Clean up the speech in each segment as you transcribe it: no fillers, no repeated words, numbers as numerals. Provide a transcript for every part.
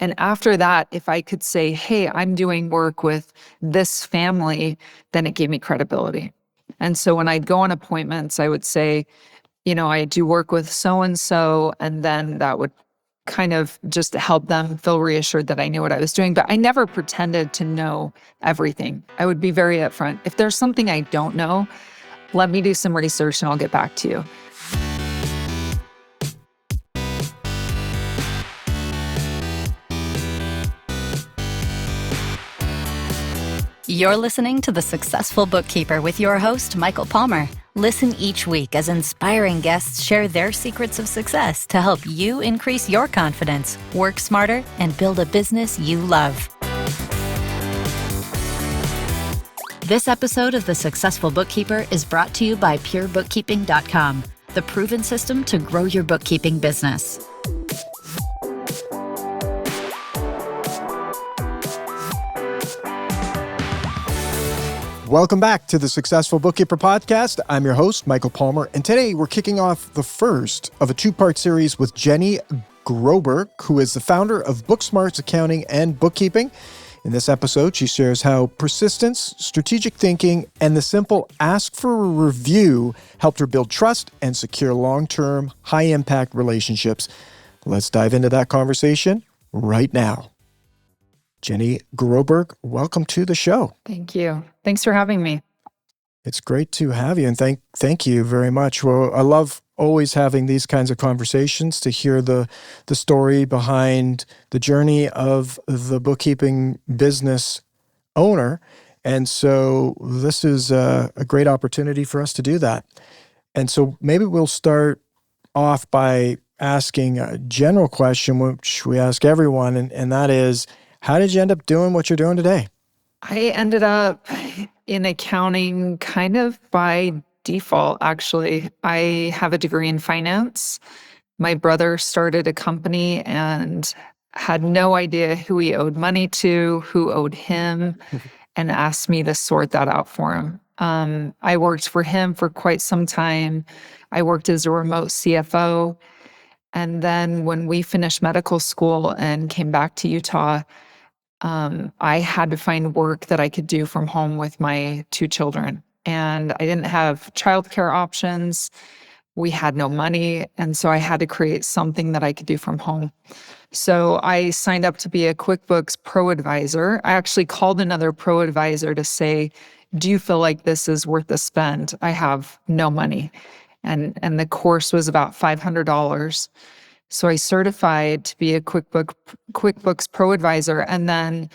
And after that, if I could say, hey, I'm doing work with this family, then it gave me credibility. And so when I'd go on appointments, I would say, I do work with so-and-so, and then that would kind of just help them feel reassured that I knew what I was doing. But I never pretended to know everything. I would be very upfront. If there's something I don't know, let me do some research and I'll get back to you. You're listening to The Successful Bookkeeper with your host, Michael Palmer. Listen each week as inspiring guests share their secrets of success to help you increase your confidence, work smarter, and build a business you love. This episode of The Successful Bookkeeper is brought to you by PureBookkeeping.com, the proven system to grow your bookkeeping business. Welcome back to the Successful Bookkeeper Podcast. I'm your host, Michael Palmer, and today we're kicking off the first of a two-part series with Jenny Groberg, who is the founder of BookSmarts Accounting and Bookkeeping. In this episode, she shares how persistence, strategic thinking, and the simple ask for a review helped her build trust and secure long-term, high-impact relationships. Let's dive into that conversation right now. Jenny Groberg, welcome to the show. Thank you. Thanks for having me. It's great to have you, and thank you very much. Well, I love always having these kinds of conversations to hear the story behind the journey of the bookkeeping business owner. And so this is a great opportunity for us to do that. And so maybe we'll start off by asking a general question, which we ask everyone, and that is, how did you end up doing what you're doing today? I ended up in accounting kind of by default, actually. I have a degree in finance. My brother started a company and had no idea who he owed money to, who owed him, and asked me to sort that out for him. I worked for him for quite some time. I worked as a remote CFO. And then when we finished medical school and came back to Utah, I had to find work that I could do from home with my two children. And I didn't have childcare options. We had no money. And so I had to create something that I could do from home. So I signed up to be a QuickBooks Pro Advisor. I actually called another Pro Advisor to say, do you feel like this is worth the spend? I have no money. And the course was about $500. So I certified to be a QuickBooks Pro Advisor. And then,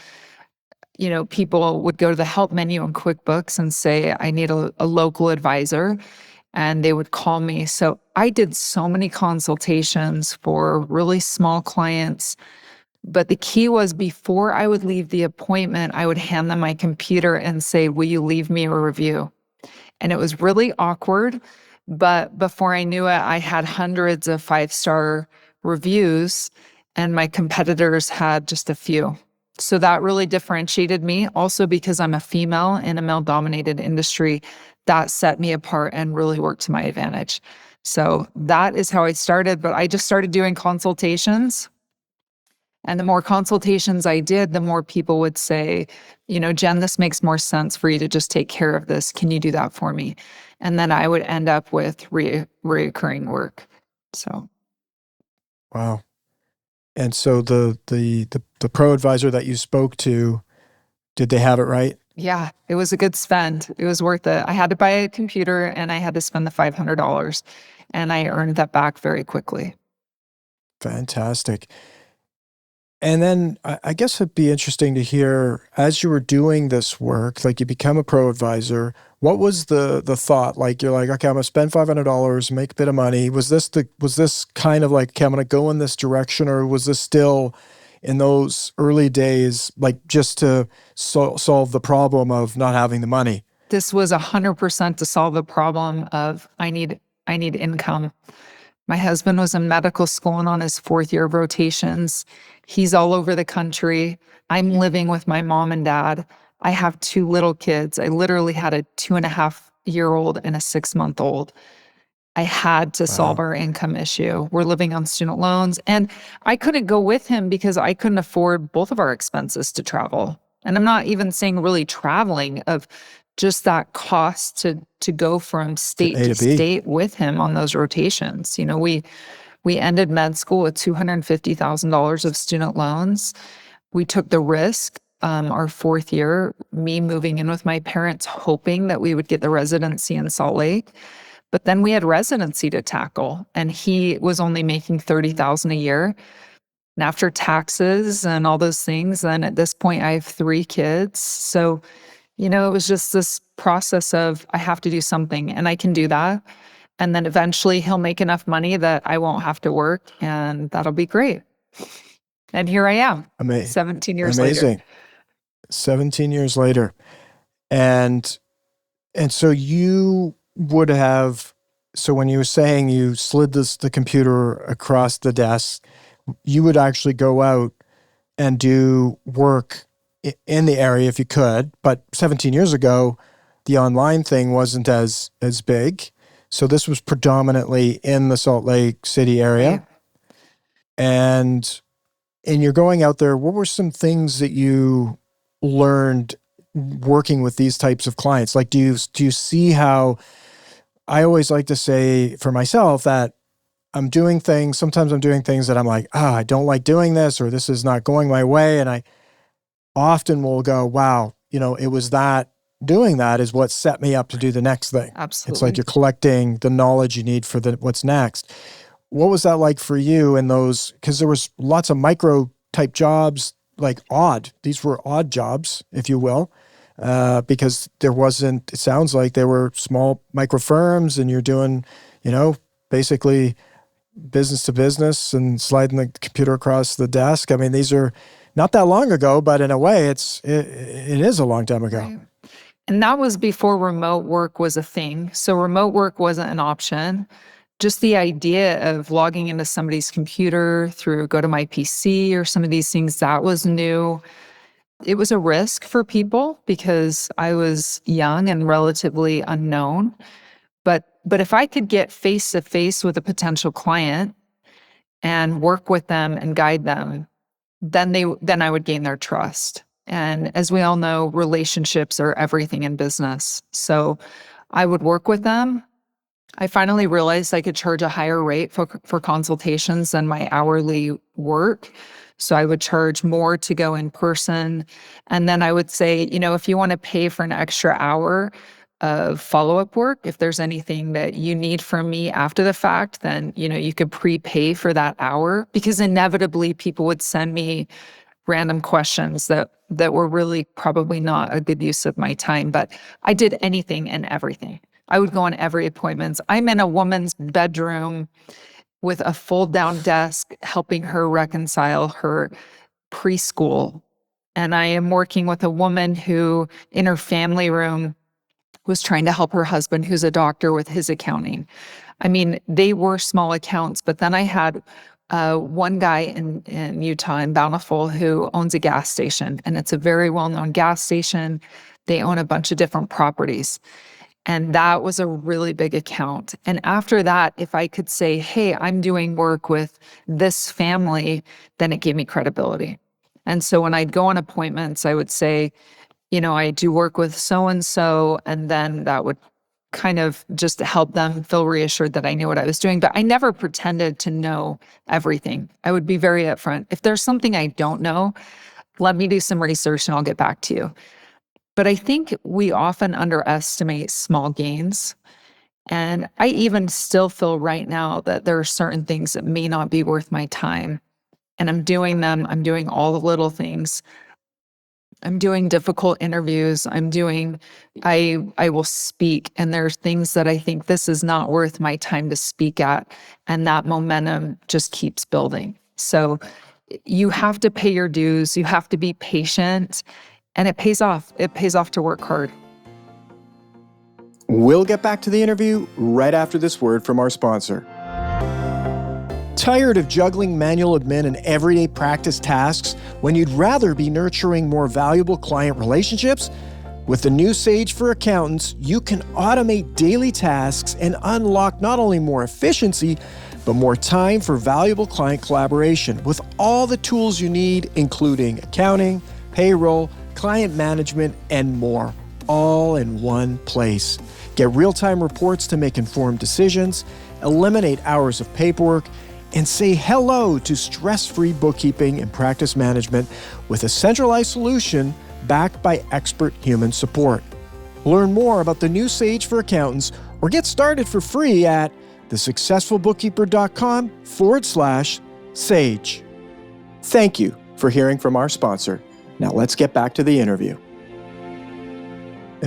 people would go to the help menu in QuickBooks and say, I need a local advisor. And they would call me. So I did so many consultations for really small clients. But the key was before I would leave the appointment, I would hand them my computer and say, will you leave me a review? And it was really awkward. But before I knew it, I had hundreds of 5-star reviews, and my competitors had just a few. So that really differentiated me. Also, because I'm a female in a male-dominated industry, that set me apart and really worked to my advantage. So that is how I started. But I just started doing consultations. And the more consultations I did, the more people would say, Jen, this makes more sense for you to just take care of this. Can you do that for me? And then I would end up with recurring work. So. Wow. And so the pro advisor that you spoke to, did they have it right? Yeah, it was a good spend. It was worth it. I had to buy a computer and I had to spend the $500, and I earned that back very quickly. Fantastic. And then I guess it'd be interesting to hear, as you were doing this work, like you become a pro advisor, what was the thought? Like you're like, okay, I'm gonna spend $500, make a bit of money. Was this kind of like, okay, I'm gonna go in this direction, or was this still in those early days, like just to solve the problem of not having the money? This was 100% to solve the problem of I need income. My husband was in medical school and on his 4th year of rotations. He's all over the country. I'm living with my mom and dad. I have 2 little kids. I literally had a 2.5-year-old and a 6-month-old. I had to solve our income issue. We're living on student loans, and I couldn't go with him because I couldn't afford both of our expenses to travel. And I'm not even saying really traveling, of just that cost to go from state A to to B. state with him on those rotations. We ended med school with $250,000 of student loans. We took the risk, our fourth year, me moving in with my parents, hoping that we would get the residency in Salt Lake. But then we had residency to tackle, and he was only making $30,000 a year. And after taxes and all those things, then at this point I have 3 kids. So, it was just this process of I have to do something, and I can do that. And then eventually he'll make enough money that I won't have to work, and that'll be great. And here I am, 17 years Amazing. later. 17 years later. And so you would have, so when you were saying you slid the computer across the desk, you would actually go out and do work in the area if you could. But 17 years ago, the online thing wasn't as big. So this was predominantly in the Salt Lake City area. Right. And you're going out there, what were some things that you learned working with these types of clients? Like, do you see how, I always like to say for myself that sometimes I'm doing things that I'm like, I don't like doing this, or this is not going my way. And I often will go, wow, it was doing that is what set me up to do the next thing. Absolutely. It's like you're collecting the knowledge you need for what's next. What was that like for you in those, because there was lots of micro type jobs, like these were odd jobs, if you will, because it sounds like they were small micro firms, and you're doing, basically business to business and sliding the computer across the desk. I mean, these are not that long ago, but in a way it is a long time ago. Right. And that was before remote work was a thing. So remote work wasn't an option. Just the idea of logging into somebody's computer through Go to My PC or some of these things, that was new. It was a risk for people because I was young and relatively unknown. But if I could get face to face with a potential client and work with them and guide them, then I would gain their trust. And as we all know, relationships are everything in business. So I would work with them. I finally realized I could charge a higher rate for consultations than my hourly work. So I would charge more to go in person. And then I would say, if you want to pay for an extra hour of follow-up work, if there's anything that you need from me after the fact, then, you could prepay for that hour, because inevitably people would send me random questions that were really probably not a good use of my time. But I did anything and everything. I would go on every appointment. I'm in a woman's bedroom with a fold-down desk, helping her reconcile her preschool. And I am working with a woman who, in her family room, was trying to help her husband, who's a doctor, with his accounting. I mean, they were small accounts, but then I had one guy in Utah, in Bountiful, who owns a gas station, and it's a very well-known gas station. They own a bunch of different properties. And that was a really big account. And after that, if I could say, hey, I'm doing work with this family, then it gave me credibility. And so when I'd go on appointments, I would say, I do work with so-and-so, and then that would kind of just help them feel reassured that I knew what I was doing. But I never pretended to know everything. I would be very upfront. If there's something I don't know, let me do some research and I'll get back to you. But I think we often underestimate small gains. And I even still feel right now that there are certain things that may not be worth my time. And I'm doing them. I'm doing all the little things. I'm doing difficult interviews. I will speak, and there's things that I think this is not worth my time to speak at. And that momentum just keeps building. So you have to pay your dues. You have to be patient, and it pays off. It pays off to work hard. We'll get back to the interview right after this word from our sponsor. Tired of juggling manual admin and everyday practice tasks when you'd rather be nurturing more valuable client relationships? With the new Sage for Accountants, you can automate daily tasks and unlock not only more efficiency, but more time for valuable client collaboration with all the tools you need, including accounting, payroll, client management, and more, all in one place. Get real-time reports to make informed decisions, eliminate hours of paperwork, and say hello to stress-free bookkeeping and practice management with a centralized solution backed by expert human support. Learn more about the new Sage for Accountants or get started for free at thesuccessfulbookkeeper.com/sage. Thank you for hearing from our sponsor. Now let's get back to the interview.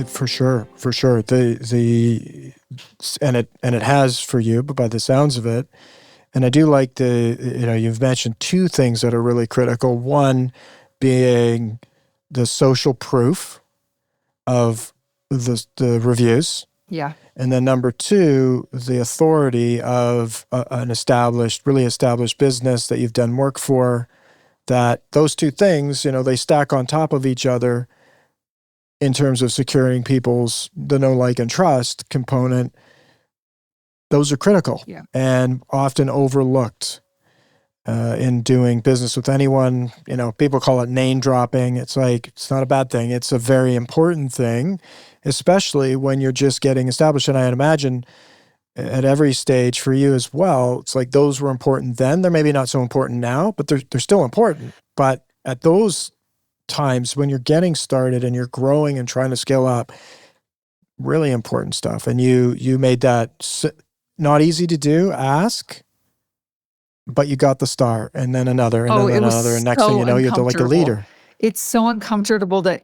For sure. It has for you, but by the sounds of it. And I do like you've mentioned two things that are really critical. One being the social proof of the reviews. Yeah. And then number two, the authority of an really established business that you've done work for, that those two things, they stack on top of each other in terms of securing the know, like, and trust component. Those are critical and often overlooked in doing business with anyone. People call it name dropping. It's like, it's not a bad thing. It's a very important thing, especially when you're just getting established. And I'd imagine at every stage for you as well, it's like those were important then. They're maybe not so important now, but they're still important. But at those times when you're getting started and you're growing and trying to scale up, really important stuff. And you made that not easy to do, ask, but you got the star, and then another, and then another, and next thing you know, you're like a leader. It's so uncomfortable to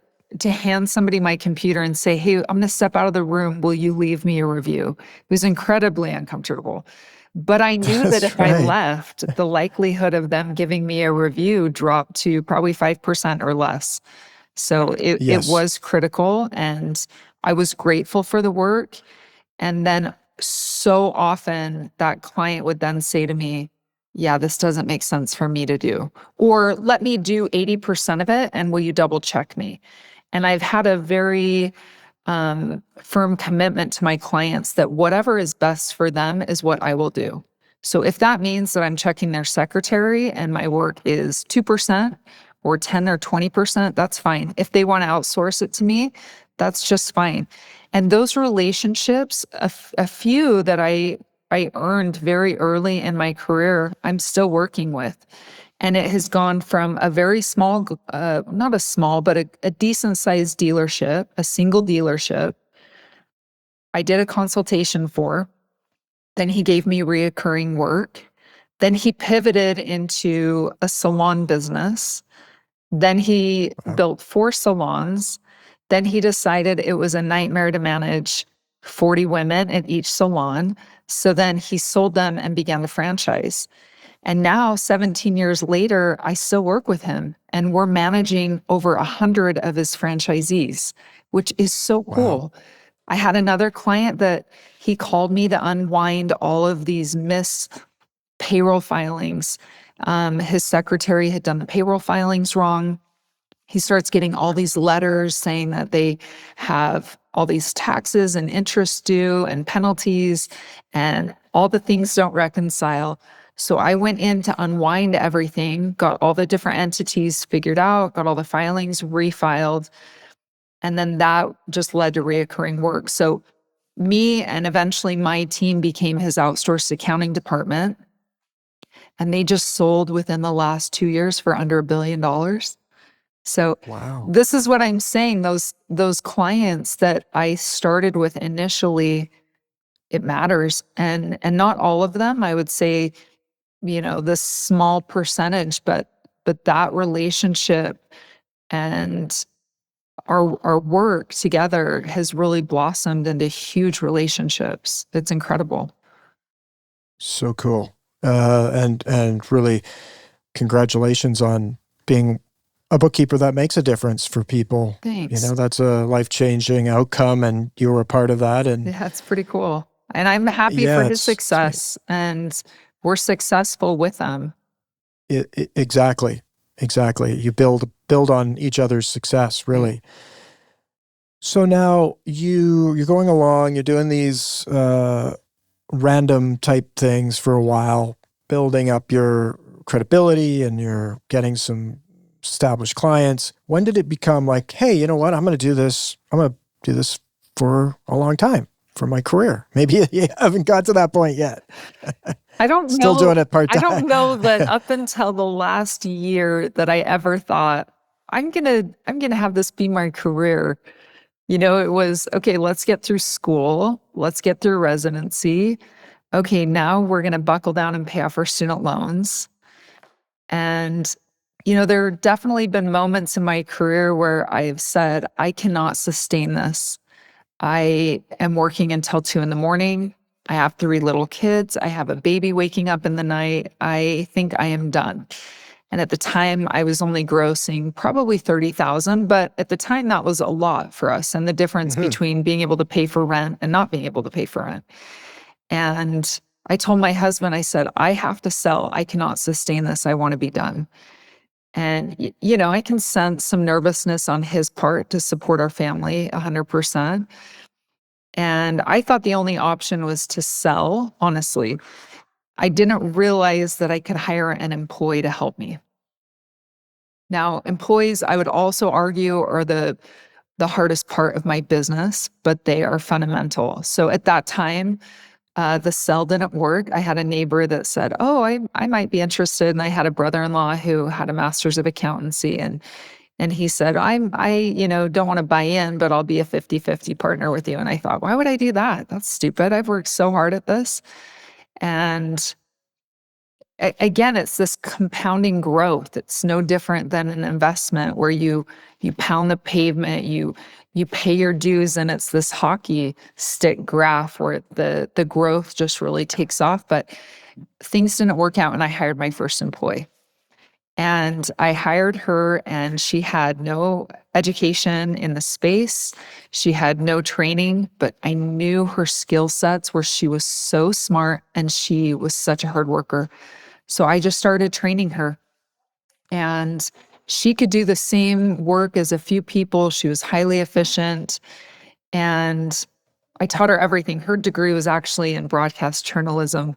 hand somebody my computer and say, hey, I'm going to step out of the room. Will you leave me a review? It was incredibly uncomfortable. But I knew that if I left, the likelihood of them giving me a review dropped to probably 5% or less. So it was critical, and I was grateful for the work. And then so often that client would then say to me, yeah, this doesn't make sense for me to do. Or let me do 80% of it, and will you double check me? And I've had a very firm commitment to my clients that whatever is best for them is what I will do. So if that means that I'm checking their secretary and my work is 2% or 10 or 20%, that's fine. If they want to outsource it to me, that's just fine. And those relationships, a few that I earned very early in my career, I'm still working with. And it has gone from a very small, not a small, but a decent sized dealership, a single dealership, I did a consultation for. Then he gave me reoccurring work. Then he pivoted into a salon business. Then he built 4 salons. Then he decided it was a nightmare to manage 40 women at each salon. So then he sold them and began the franchise. And now, 17 years later, I still work with him, and we're managing over 100 of his franchisees, which is so cool. I had another client that he called me to unwind all of these missed payroll filings. His secretary had done the payroll filings wrong. He starts getting all these letters saying that they have all these taxes and interest due and penalties, and all the things don't reconcile. So I went in to unwind everything, got all the different entities figured out, got all the filings refiled, and then that just led to reoccurring work. So me and eventually my team became his outsourced accounting department, and they just sold within the last 2 years for under $1 billion. So this is what I'm saying, those clients that I started with initially, it matters. And not all of them, I would say, this small percentage, but that relationship and our work together has really blossomed into huge relationships. It's incredible. So cool. And really congratulations on being a bookkeeper that makes a difference for people. Thanks. That's a life-changing outcome, and you were a part of that. And yeah, it's pretty cool. And I'm happy for his success, and we're successful with them. Exactly. You build on each other's success, really. So now you're going along, you're doing these random type things for a while, building up your credibility, and you're getting some established clients. When did it become like, hey, you know what? I'm going to do this. I'm going to do this for a long time, for my career. Maybe you haven't got to that point yet. I don't know. Still doing it part-time. I don't know that up until the last year that I ever thought I'm gonna have this be my career. It was, okay, let's get through school. Let's get through residency. Okay, now we're going to buckle down and pay off our student loans. And, there have definitely been moments in my career where I've said, I cannot sustain this. I am working until 2 a.m. I have 3 little kids. I have a baby waking up in the night. I think I am done. And at the time, I was only grossing probably $30,000, but at the time that was a lot for us. And the difference between being able to pay for rent and not being able to pay for rent. And I told my husband, I said, I have to sell. I cannot sustain this. I want to be done. And, I can sense some nervousness on his part to support our family 100%. And I thought the only option was to sell, honestly. I didn't realize that I could hire an employee to help me. Now, employees, I would also argue, are the hardest part of my business, but they are fundamental. So at that time, the sell didn't work. I had a neighbor that said, oh, I might be interested. And I had a brother-in-law who had a master's of accountancy. And he said, I don't want to buy in, but I'll be a 50-50 partner with you. And I thought, why would I do that? That's stupid. I've worked so hard at this. And again, it's this compounding growth. It's no different than an investment where you pound the pavement, you pay your dues, and it's this hockey stick graph where the growth just really takes off. But things didn't work out, and I hired my first employee. And I hired her, and she had no education in the space. She had no training, but I knew her skill sets where she was so smart and she was such a hard worker. So I just started training her, and she could do the same work as a few people. She was highly efficient, and I taught her everything. Her degree was actually in broadcast journalism,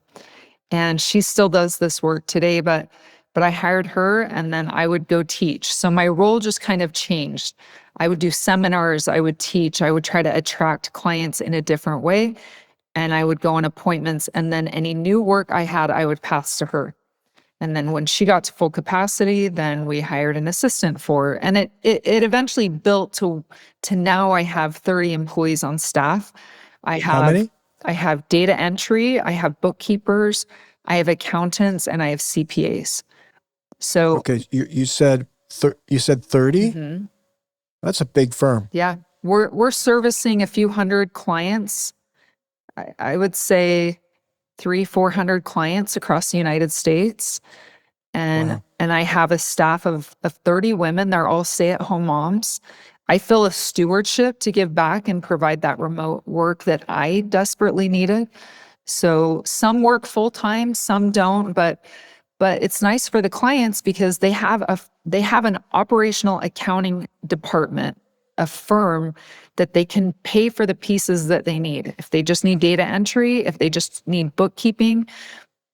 and she still does this work today, but I hired her, and then I would go teach. So my role just kind of changed. I would do seminars, I would teach, I would try to attract clients in a different way, and I would go on appointments, and then any new work I had, I would pass to her. And then when she got to full capacity, then we hired an assistant for her. And it eventually built to now I have 30 employees on staff. How many? I have data entry, I have bookkeepers, I have accountants, and I have CPAs. So okay, you said 30? Mm-hmm. That's a big firm. Yeah, we're servicing a few hundred clients. I would say 300-400 clients across the United States. And wow. And I have a staff of 30 women. They're all stay-at-home moms. I feel a stewardship to give back and provide that remote work that I desperately needed. So some work full-time, some don't, but it's nice for the clients because they have an operational accounting department, a firm that they can pay for the pieces that they need. If they just need data entry, if they just need bookkeeping.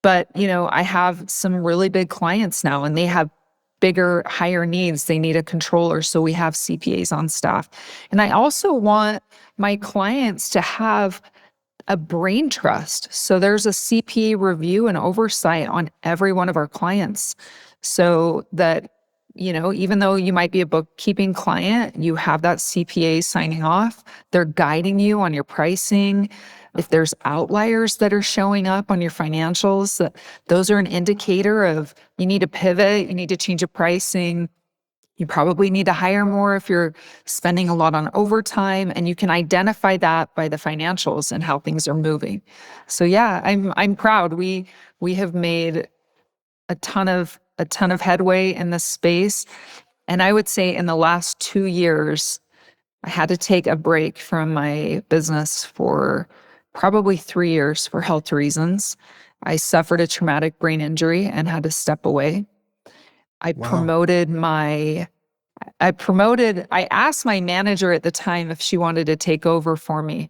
But, I have some really big clients now, and they have bigger, higher needs. They need a controller. So we have CPAs on staff. And I also want my clients to have a brain trust. So there's a CPA review and oversight on every one of our clients, so that, even though you might be a bookkeeping client, you have that CPA signing off. They're guiding you on your pricing. If there's outliers that are showing up on your financials, those are an indicator of you need to pivot, you need to change your pricing. You probably need to hire more if you're spending a lot on overtime, and you can identify that by the financials and how things are moving. So yeah, I'm proud. We have made a ton of headway in this space. And I would say in the last 2 years, I had to take a break from my business for probably 3 years for health reasons. I suffered a traumatic brain injury and had to step away. I I asked my manager at the time if she wanted to take over for me.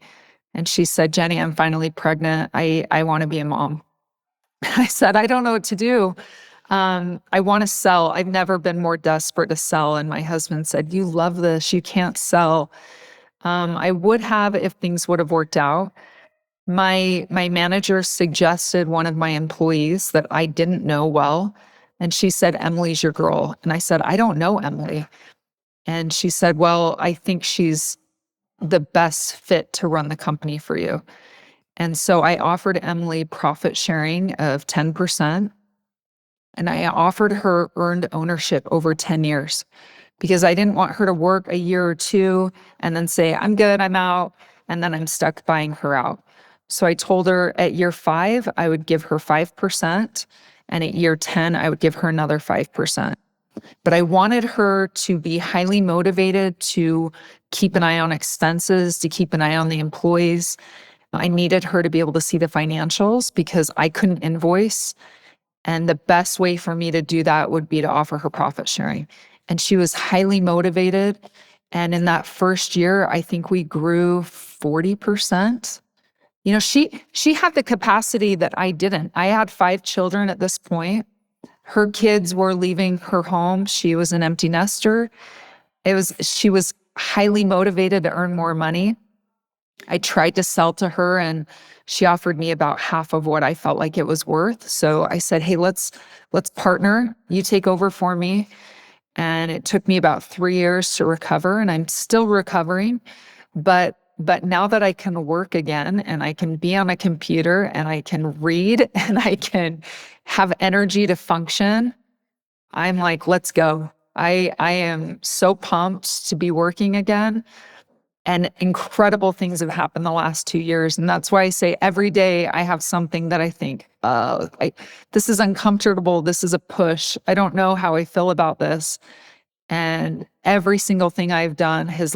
And she said, Jenny, I'm finally pregnant. I want to be a mom. I said, I don't know what to do. I want to sell. I've never been more desperate to sell. And my husband said, you love this. You can't sell. I would have if things would have worked out. My manager suggested one of my employees that I didn't know well. And she said, Emily's your girl. And I said, I don't know Emily. And she said, well, I think she's the best fit to run the company for you. And so I offered Emily profit sharing of 10%. And I offered her earned ownership over 10 years because I didn't want her to work a year or two and then say, I'm good, I'm out. And then I'm stuck buying her out. So I told her at year 5, I would give her 5%. And at year 10, I would give her another 5%. But I wanted her to be highly motivated to keep an eye on expenses, to keep an eye on the employees. I needed her to be able to see the financials because I couldn't invoice. And the best way for me to do that would be to offer her profit sharing. And she was highly motivated. And in that first year, I think we grew 40%. She had the capacity that I didn't. I had 5 children at this point. Her kids were leaving her home. She was an empty nester. She was highly motivated to earn more money. I tried to sell to her and she offered me about half of what I felt like it was worth. So I said, hey, let's partner. You take over for me. And it took me about 3 years to recover, and I'm still recovering. But now that I can work again and I can be on a computer and I can read and I can have energy to function, I'm like, let's go. I am so pumped to be working again. And incredible things have happened the last 2 years. And that's why I say every day I have something that I think, this is uncomfortable. This is a push. I don't know how I feel about this. And every single thing I've done has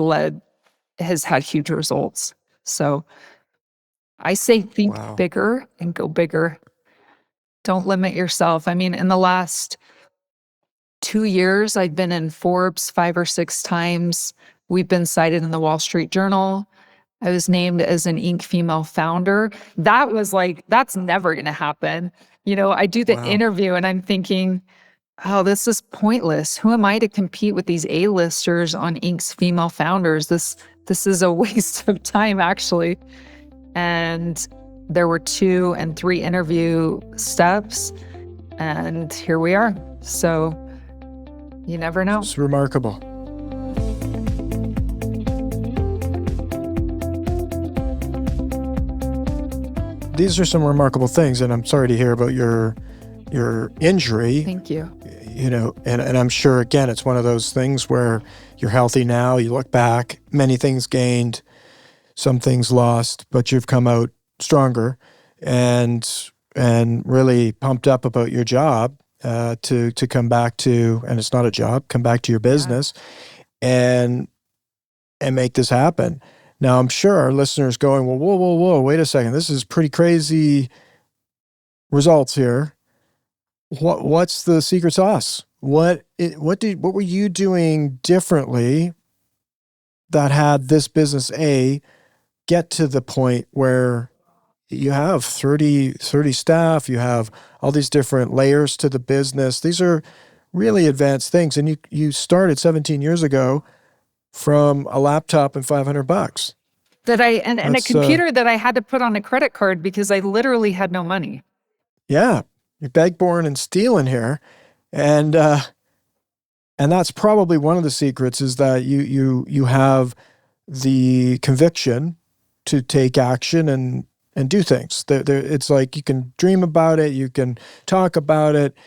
had huge results. So I say think bigger and go bigger. Don't limit yourself. I mean, in the last 2 years, I've been in Forbes 5 or 6 times. We've been cited in the Wall Street Journal. I was named as an Inc. female founder. That was like, that's never going to happen. I do the interview and I'm thinking, oh, this is pointless. Who am I to compete with these A-listers on Inc.'s female founders? This is a waste of time, actually. And there were 2 and 3 interview steps, and here we are. So you never know. It's remarkable. These are some remarkable things, and I'm sorry to hear about your injury. Thank you. And I'm sure, again, it's one of those things where you're healthy now, you look back, many things gained, some things lost, but you've come out stronger and really pumped up about your job to come back to, and it's not a job, come back to your business and make this happen. Now, I'm sure our listeners going, well, whoa, wait a second. This is pretty crazy results here. What's the secret sauce? What were you doing differently that had this business A get to the point where you have 30 staff, you have all these different layers to the business. These are really advanced things. And you started 17 years ago from a laptop and $500. And a computer that I had to put on a credit card because I literally had no money. Yeah. You're beg, born, and stealing here. And that's probably one of the secrets is that you have the conviction to take action and do things. It's like you can dream about it, you can talk about it,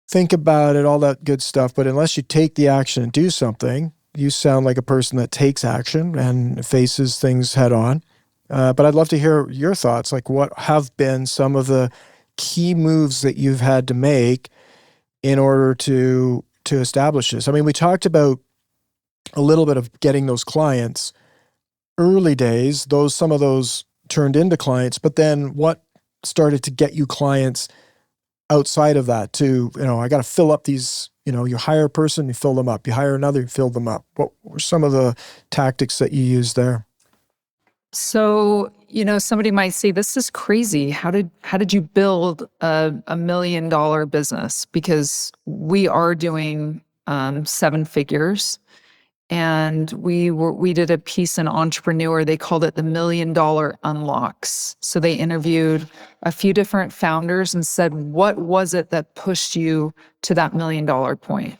think about it, all that good stuff. But unless you take the action and do something, you sound like a person that takes action and faces things head on. But I'd love to hear your thoughts. Like, what have been some of the key moves that you've had to make in order to establish this? I mean, we talked about a little bit of getting those clients early days, some of those turned into clients, but then what started to get you clients outside of that to, I got to fill up these, You hire a person, you fill them up. You hire another, you fill them up. What were some of the tactics that you used there? So, somebody might say, this is crazy. How did you build a $1 million business? Because we are doing 7 figures. And we did a piece in Entrepreneur. They called it the $1 million unlocks. So they interviewed a few different founders and said, what was it that pushed you to that $1 million point?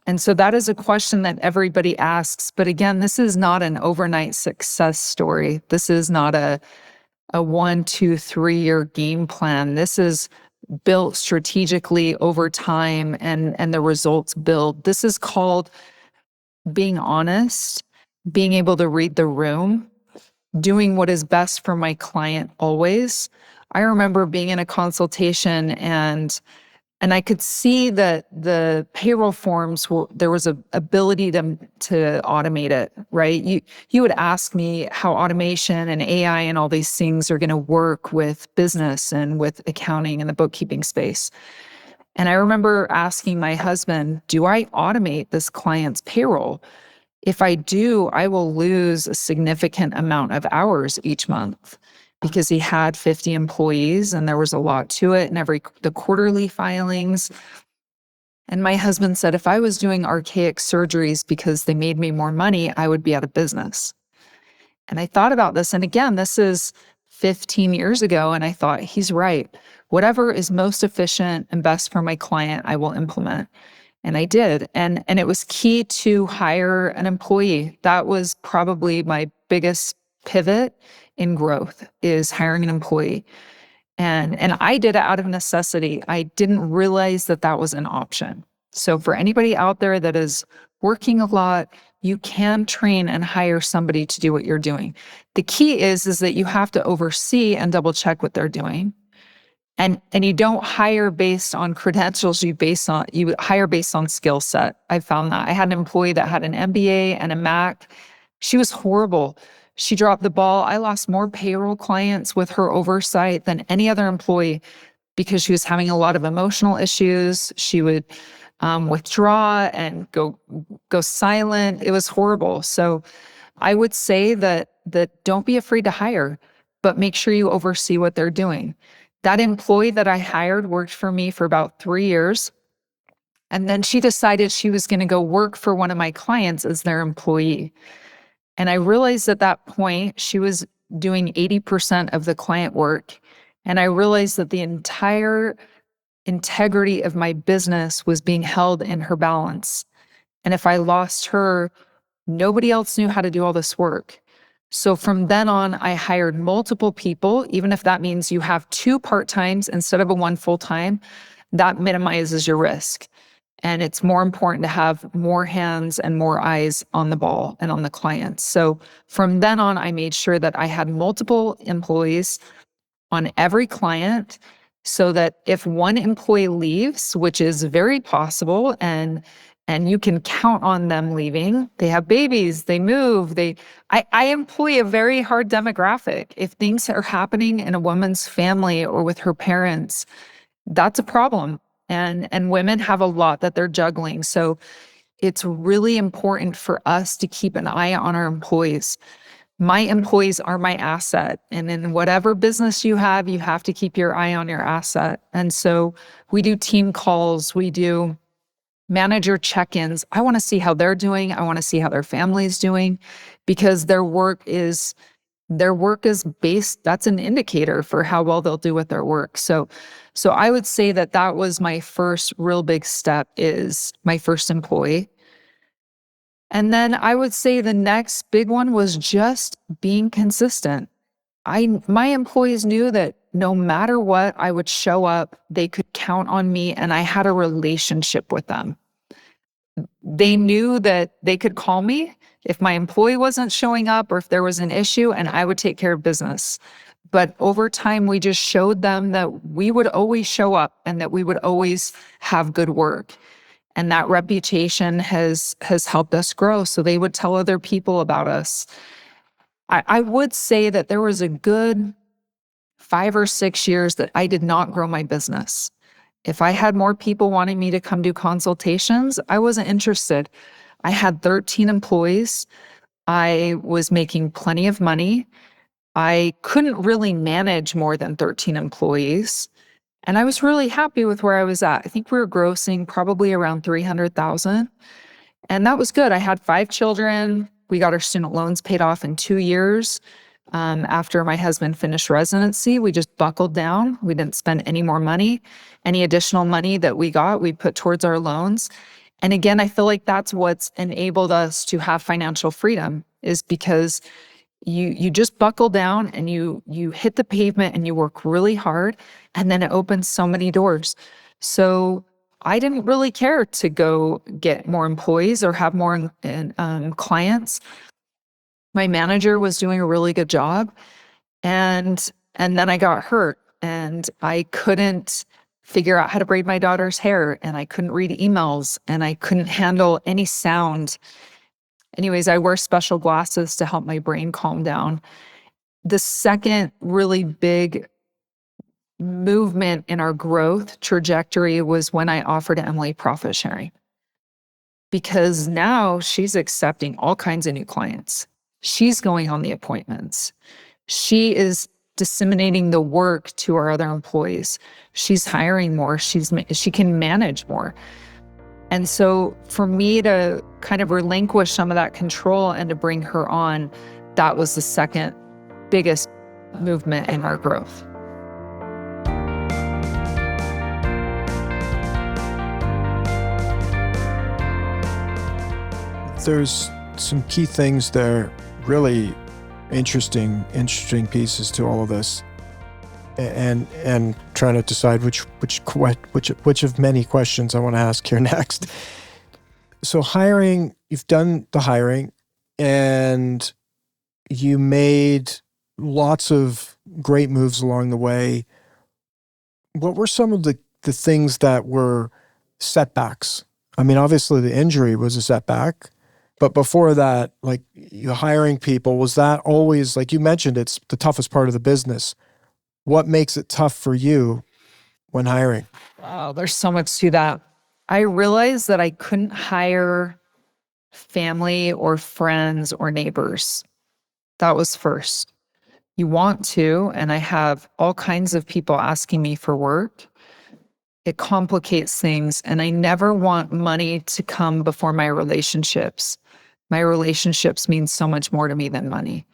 And so that is a question that everybody asks. But again, this is not an overnight success story. This is not a 1, 2, 3 year game plan. This is built strategically over time, and the results build. This is called being honest, being able to read the room, doing what is best for my client always. I remember being in a consultation and I could see that the payroll forms there was a ability to automate it, right? You would ask me how automation and AI and all these things are going to work with business and with accounting and the bookkeeping space. And I remember asking my husband, do I automate this client's payroll? If I do, I will lose a significant amount of hours each month, because he had 50 employees and there was a lot to it, and the quarterly filings. And my husband said, if I was doing archaic surgeries because they made me more money, I would be out of business. And I thought about this. And again, this is 15 years ago. And I thought, he's right. Whatever is most efficient and best for my client, I will implement. And I did. And it was key to hire an employee. That was probably my biggest pivot in growth, is hiring an employee. And I did it out of necessity. I didn't realize that that was an option. So for anybody out there that is working a lot, you can train and hire somebody to do what you're doing. The key is that you have to oversee and double check what they're doing. And you don't hire based on credentials, you hire based on skill set. I found that. I had an employee that had an MBA and a Mac. She was horrible. She dropped the ball. I lost more payroll clients with her oversight than any other employee, because she was having a lot of emotional issues. She would withdraw and go silent. It was horrible. So I would say that don't be afraid to hire, but make sure you oversee what they're doing. That employee that I hired worked for me for about 3 years. And then she decided she was going to go work for one of my clients as their employee. And I realized at that point, she was doing 80% of the client work. And I realized that the entire integrity of my business was being held in her balance. And if I lost her, nobody else knew how to do all this work. So from then on, I hired multiple people, even if that means you have 2 part-times instead of a 1 full-time. That minimizes your risk. And it's more important to have more hands and more eyes on the ball and on the clients. So from then on, I made sure that I had multiple employees on every client, so that if one employee leaves, which is very possible, and you can count on them leaving, they have babies, they move, I employ a very hard demographic. If things are happening in a woman's family or with her parents, that's a problem. And women have a lot that they're juggling. So it's really important for us to keep an eye on our employees. My employees are my asset. And in whatever business you have to keep your eye on your asset. And so we do team calls, we do manager check-ins. I want to see how they're doing. I want to see how their family's doing, because their work is based, that's an indicator for how well they'll do with their work. So I would say that was my first real big step, is my first employee. And then I would say the next big one was just being consistent. My employees knew that no matter what, I would show up, they could count on me, and I had a relationship with them. They knew that they could call me if my employee wasn't showing up or if there was an issue, and I would take care of business. But over time, we just showed them that we would always show up and that we would always have good work. And that reputation has helped us grow. So they would tell other people about us. I would say that there was a good 5 or 6 years that I did not grow my business. If I had more people wanting me to come do consultations, I wasn't interested. I had 13 employees. I was making plenty of money. I couldn't really manage more than 13 employees. And I was really happy with where I was at. I think we were grossing probably around 300,000. And that was good. I had 5 children. We got our student loans paid off in 2 years. After my husband finished residency, we just buckled down. We didn't spend any more money. Any additional money that we got, we put towards our loans. And again, I feel like that's what's enabled us to have financial freedom, is because you just buckle down and you hit the pavement and you work really hard, and then it opens so many doors. So I didn't really care to go get more employees or have more clients. My manager was doing a really good job, and then I got hurt, and I couldn't figure out how to braid my daughter's hair, and I couldn't read emails, and I couldn't handle any sound. Anyways, I wear special glasses to help my brain calm down. The second really big movement in our growth trajectory was when I offered Emily profit sharing, because now she's accepting all kinds of new clients. She's going on the appointments. She is disseminating the work to our other employees. She's hiring more. She can manage more. And so for me to kind of relinquish some of that control and to bring her on, that was the second biggest movement in our growth. There's some key things there, really interesting pieces to all of this, and trying to decide which of many questions I want to ask here next. So hiring, you've done the hiring, and you made lots of great moves along the way. What were some of the things that were setbacks? I mean, obviously the injury was a setback. But before that, like, you hiring people, was that always, like you mentioned, it's the toughest part of the business. What makes it tough for you when hiring? Wow, there's so much to that. I realized that I couldn't hire family or friends or neighbors. That was first. You want to, and I have all kinds of people asking me for work. It complicates things, and I never want money to come before my relationships. My relationships mean so much more to me than money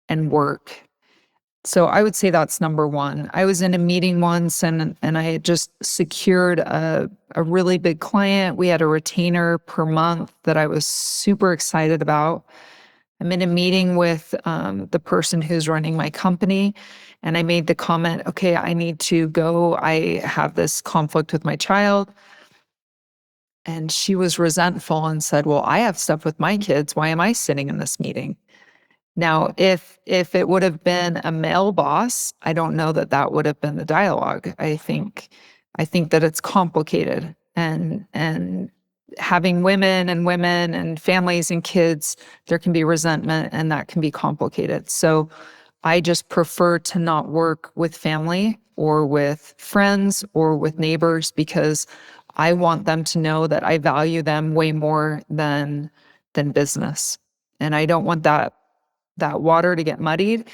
and work. So I would say that's number one. I was in a meeting once, and I had just secured a really big client. We had a retainer per month that I was super excited about. I'm in a meeting with the person who's running my company, and I made the comment, okay, I need to go. I have this conflict with my child. And she was resentful and said, well, I have stuff with my kids. Why am I sitting in this meeting? Now, if it would have been a male boss, I don't know that that would have been the dialogue. I think that it's complicated, and having women and families and kids, there can be resentment, and that can be complicated. So I just prefer to not work with family or with friends or with neighbors, because I want them to know that I value them way more than business. And I don't want that water to get muddied.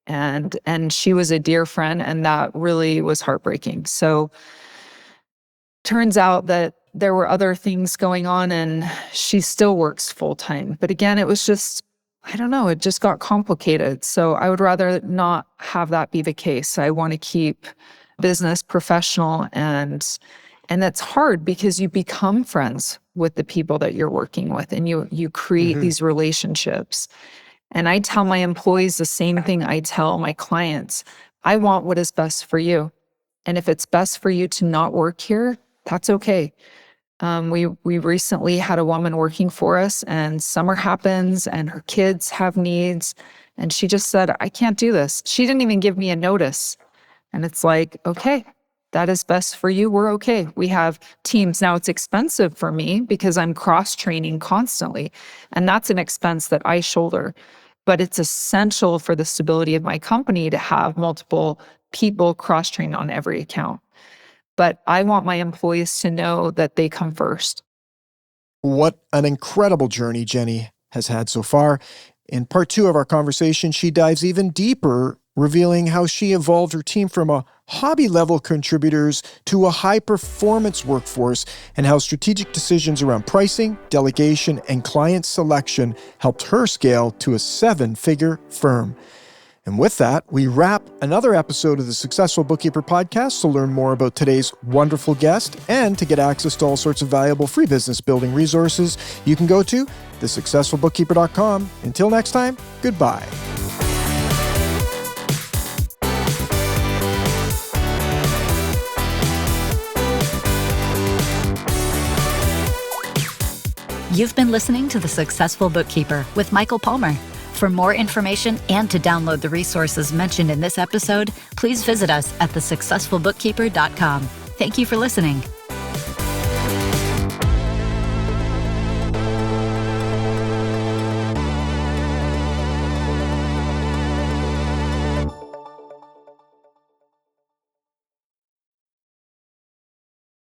And she was a dear friend, and that really was heartbreaking. So turns out that there were other things going on, and she still works full time. But again, it was just, I don't know, it just got complicated. So I would rather not have that be the case. I want to keep business professional, and that's hard because you become friends with the people that you're working with, and you create these relationships. And I tell my employees the same thing I tell my clients. I want what is best for you. And if it's best for you to not work here, that's okay. We recently had a woman working for us, and summer happens and her kids have needs. And she just said, I can't do this. She didn't even give me a notice. And it's like, okay, that is best for you. We're okay. We have teams. Now, it's expensive for me because I'm cross-training constantly, and that's an expense that I shoulder. But it's essential for the stability of my company to have multiple people cross-trained on every account. but I want my employees to know that they come first. What an incredible journey Jenny has had so far. In part 2 of our conversation, she dives even deeper, revealing how she evolved her team from a hobby-level contributors to a high-performance workforce, and how strategic decisions around pricing, delegation, and client selection helped her scale to a 7-figure firm. And with that, we wrap another episode of the Successful Bookkeeper podcast. To learn more about today's wonderful guest and to get access to all sorts of valuable free business building resources, you can go to thesuccessfulbookkeeper.com. Until next time, goodbye. You've been listening to The Successful Bookkeeper with Michael Palmer. For more information and to download the resources mentioned in this episode, please visit us at thesuccessfulbookkeeper.com. Thank you for listening.